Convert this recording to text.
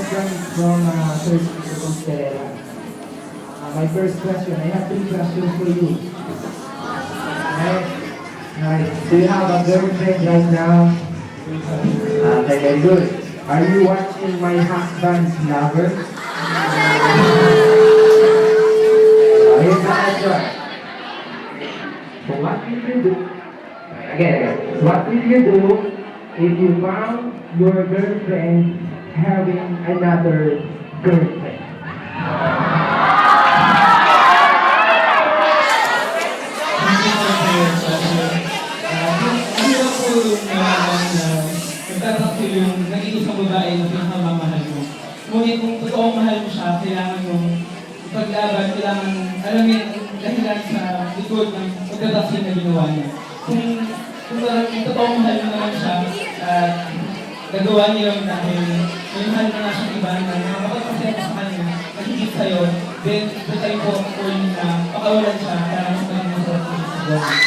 question from Sir Cruz Pereira. My first question, I have three questions for you. Right? Right. Do you have a girlfriend right now? Okay, very good. Are you watching My Husband's Lover? Here's the question. So what will you do? Again. What will you do if you found your girlfriend having another girlfriend? Ano po yung nagtatakil yung nag-iisang babae na pinakamamahal mo. Ngunit kung totoong mahal mo siya, kailangan yung ipaglaban, kailangan alamin ang dahilan sa likod ng pagtatakil na ginawa niya. Kung totoong mahal mo naman siya, gagawa niya yung dahil may mahal na siyang iba na makapagpasaya sa kanya, mahigit sa'yo, then tayo po na pakawalan siya para mas maging masarap sa buwan.